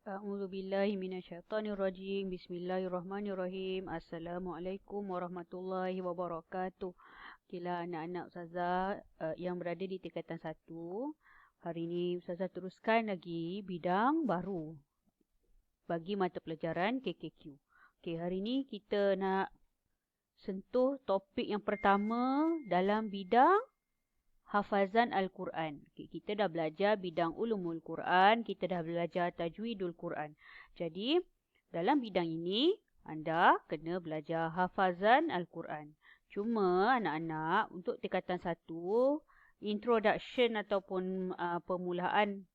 A'udzubillahi minasyaitonirrajim. Bismillahirrahmanirrahim. Assalamualaikum warahmatullahi wabarakatuh. Okeylah anak-anak Ustazah yang berada di tingkatan 1. Hari ini Ustazah teruskan lagi bidang baru bagi mata pelajaran KKQ. Okey, hari ini kita nak sentuh topik yang pertama dalam bidang hafazan Al-Quran. Okay, kita dah belajar bidang ulumul Quran, kita dah belajar tajwidul Quran. Jadi, dalam bidang ini, anda kena belajar hafazan Al-Quran. Cuma, anak-anak, untuk tingkatan 1, introduction ataupun permulaan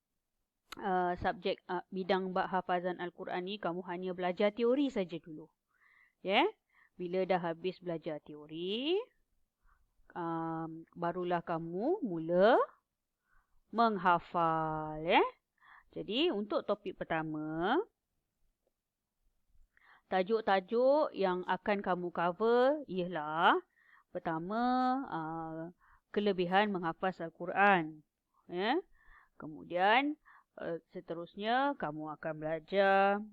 subjek bidang hafazan Al-Quran ni, kamu hanya belajar teori saja dulu. Ya? Yeah? Bila dah habis belajar teori, barulah kamu mula menghafal. Jadi untuk topik pertama, tajuk-tajuk yang akan kamu cover ialah pertama, kelebihan menghafaz Al-Quran. Kemudian seterusnya kamu akan belajar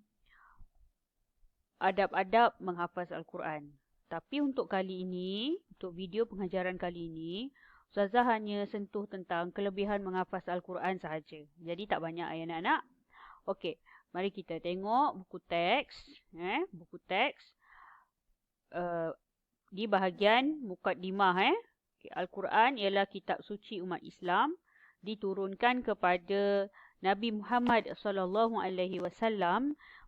adab-adab menghafaz Al-Quran. Tapi untuk kali ini, untuk video pengajaran kali ini, Ustazah hanya sentuh tentang kelebihan menghafaz Al-Quran sahaja. Jadi tak banyak anak-anak. Okey, mari kita tengok buku teks. Buku teks di bahagian mukaddimah. Okay, Al-Quran ialah kitab suci umat Islam, diturunkan kepada Nabi Muhammad SAW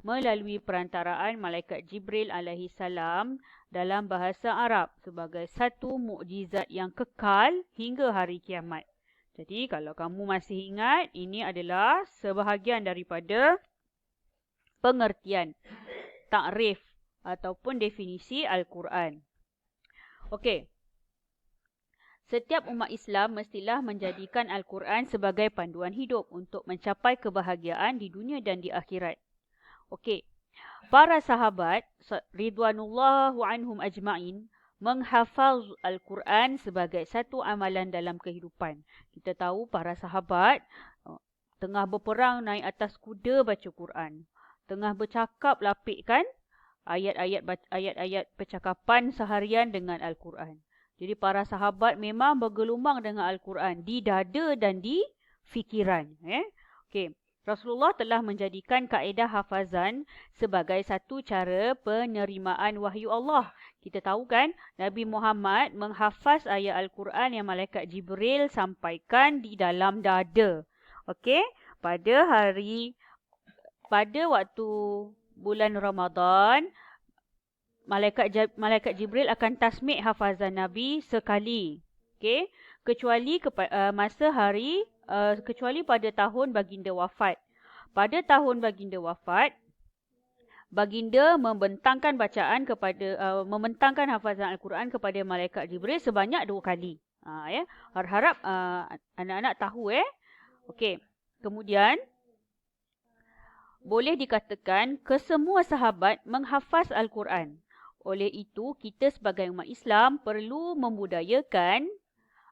melalui perantaraan malaikat Jibril alaihi salam dalam bahasa Arab sebagai satu mukjizat yang kekal hingga hari kiamat. Jadi kalau kamu masih ingat, ini adalah sebahagian daripada pengertian, takrif ataupun definisi Al-Quran. Okey. Setiap umat Islam mestilah menjadikan Al-Quran sebagai panduan hidup untuk mencapai kebahagiaan di dunia dan di akhirat. Okey. Para sahabat ridwanullahu anhum ajma'in menghafaz Al-Quran sebagai satu amalan dalam kehidupan. Kita tahu para sahabat tengah berperang naik atas kuda baca Quran. Tengah bercakap lapikkan ayat-ayat percakapan seharian dengan Al-Quran. Jadi para sahabat memang bergelumang dengan Al-Quran di dada dan di fikiran. Okey. Rasulullah telah menjadikan kaedah hafazan sebagai satu cara penerimaan wahyu Allah. Kita tahu kan, Nabi Muhammad menghafaz ayat Al-Quran yang malaikat Jibril sampaikan di dalam dada. Okey, pada waktu bulan Ramadan, Malaikat Jibril akan tasmik hafazan Nabi sekali. Okey, kecuali pada tahun baginda wafat. Pada tahun baginda wafat, baginda membentangkan membentangkan hafazan Al-Quran kepada malaikat Jibril sebanyak 2 kali. Harap anak-anak tahu. Okey. Kemudian boleh dikatakan kesemua sahabat menghafaz Al-Quran. Oleh itu, kita sebagai umat Islam perlu membudayakan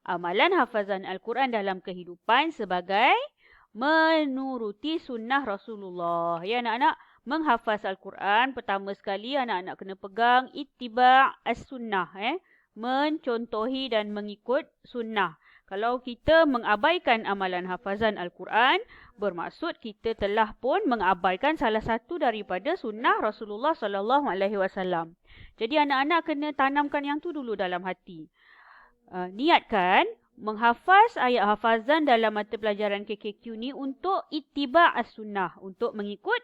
amalan hafazan Al-Quran dalam kehidupan sebagai menuruti sunnah Rasulullah. Ya anak-anak, menghafaz Al-Quran pertama sekali anak-anak kena pegang ittiba' as-sunnah. Mencontohi dan mengikut sunnah. Kalau kita mengabaikan amalan hafazan Al-Quran, bermaksud kita telah pun mengabaikan salah satu daripada sunnah Rasulullah SAW. Jadi anak-anak kena tanamkan yang tu dulu dalam hati. Niatkan menghafaz ayat hafazan dalam mata pelajaran KKQ ni untuk ittiba' as-sunnah, untuk mengikut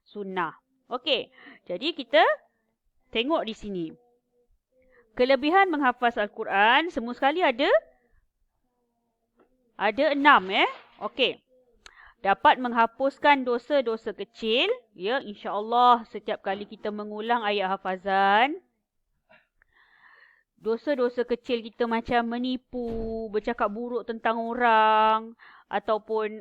sunnah. Okey, jadi kita tengok di sini. Kelebihan menghafaz Al-Quran semua sekali ada 6. Okey. Dapat menghapuskan dosa-dosa kecil. Ya, insya-Allah setiap kali kita mengulang ayat hafazan, dosa-dosa kecil kita macam menipu, bercakap buruk tentang orang, ataupun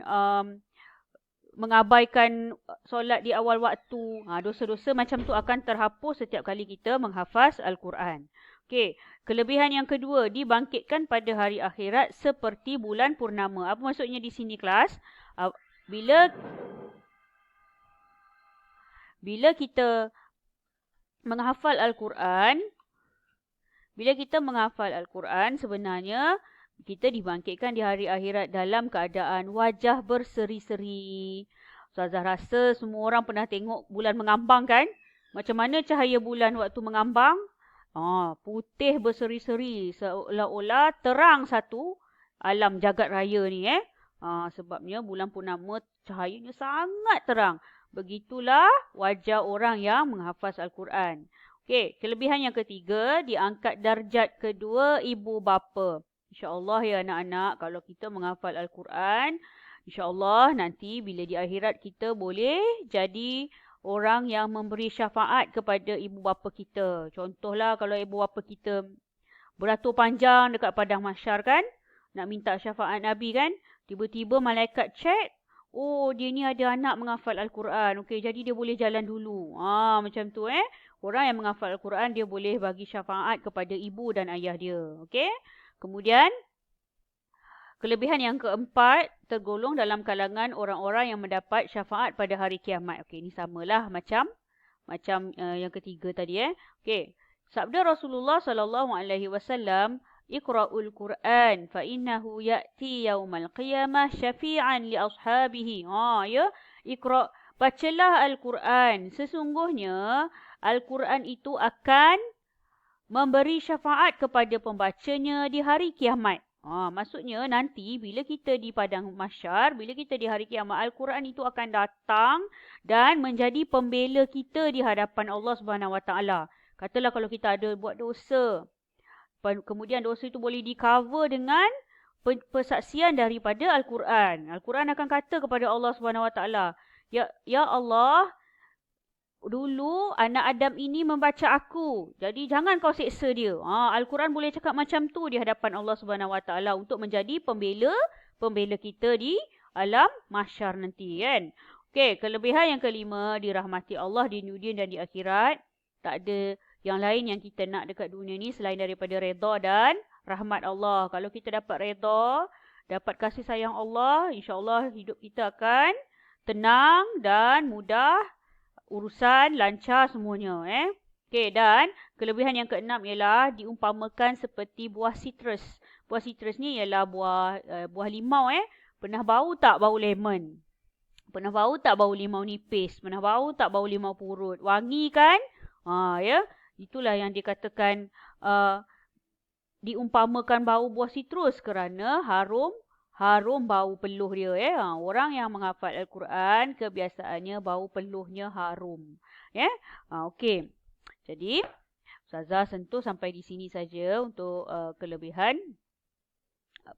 mengabaikan solat di awal waktu. Dosa-dosa macam tu akan terhapus setiap kali kita menghafaz Al-Quran. Okey, kelebihan yang kedua, dibangkitkan pada hari akhirat seperti bulan purnama. Apa maksudnya di sini kelas? Bila bila kita menghafal Al-Quran, sebenarnya kita dibangkitkan di hari akhirat dalam keadaan wajah berseri-seri. Ustazah rasa semua orang pernah tengok bulan mengambang kan? Macam mana cahaya bulan waktu mengambang? Putih berseri-seri, seolah-olah terang satu alam jagat raya ni. Sebabnya bulan purnama cahayanya sangat terang. Begitulah wajah orang yang menghafaz Al-Quran. Okey, kelebihan yang ketiga, diangkat darjat kedua ibu bapa. InsyaAllah ya anak-anak, kalau kita menghafal Al-Quran, InsyaAllah nanti bila di akhirat kita boleh jadi orang yang memberi syafaat kepada ibu bapa kita. Contohlah kalau ibu bapa kita beratur panjang dekat padang mahsyar kan, nak minta syafaat Nabi kan, tiba-tiba malaikat cek, oh dia ni ada anak menghafal Al-Quran. Okey, jadi dia boleh jalan dulu. Macam tu Orang yang menghafal Al-Quran dia boleh bagi syafaat kepada ibu dan ayah dia. Okey. Kemudian kelebihan yang keempat, tergolong dalam kalangan orang-orang yang mendapat syafaat pada hari kiamat. Okey, ini samalah macam yang ketiga tadi Okey. Sabda Rasulullah sallallahu alaihi wasallam, "Iqra'ul Qur'an fa innahu ya'ti yaumal qiyamah syafi'an li ashabihi." Iqra', bacalah Al-Quran. Sesungguhnya Al-Quran itu akan memberi syafaat kepada pembacanya di hari kiamat. Maksudnya nanti bila kita di padang mahsyar, bila kita di hari kiamat, Al-Quran itu akan datang dan menjadi pembela kita di hadapan Allah Subhanahu Wa Taala. Katalah kalau kita ada buat dosa, kemudian dosa itu boleh di-cover dengan persaksian daripada Al-Quran. Al-Quran akan kata kepada Allah Subhanahu Wa Taala, Ya Allah, dulu anak Adam ini membaca aku. Jadi jangan kau seksa dia. Al-Quran boleh cakap macam tu di hadapan Allah Subhanahu Wa Taala untuk menjadi pembela kita di alam mahsyar nanti kan. Okey, kelebihan yang kelima, dirahmati Allah di dunia dan di akhirat. Tak ada yang lain yang kita nak dekat dunia ni selain daripada redha dan rahmat Allah. Kalau kita dapat redha, dapat kasih sayang Allah, insya-Allah hidup kita akan tenang dan mudah, urusan lancar semuanya. Okey, dan kelebihan yang keenam ialah diumpamakan seperti buah sitrus. Buah sitrus ni ialah buah limau. Pernah bau tak bau lemon? Pernah bau tak bau limau nipis? Pernah bau tak bau limau purut? Wangi kan? Itulah yang dikatakan diumpamakan bau buah sitrus kerana harum bau peluh dia. Orang yang menghafal Al-Quran kebiasaannya bau peluhnya harum. Okey. Jadi Ustazah sentuh sampai di sini saja untuk kelebihan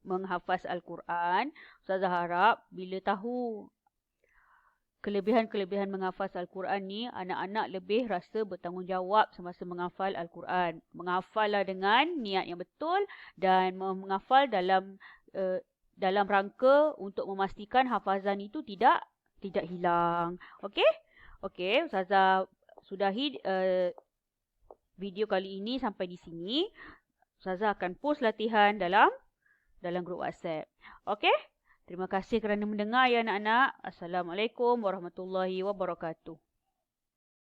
menghafaz Al-Quran. Ustazah harap bila tahu kelebihan-kelebihan menghafaz Al-Quran ni, anak-anak lebih rasa bertanggungjawab semasa menghafal Al-Quran. Menghafallah dengan niat yang betul dan menghafal dalam rangka untuk memastikan hafazan itu tidak hilang. Okey, Ustazah sudahi video kali ini sampai di sini. Ustazah akan post latihan dalam grup WhatsApp. Okey? Terima kasih kerana mendengar ya anak-anak. Assalamualaikum warahmatullahi wabarakatuh.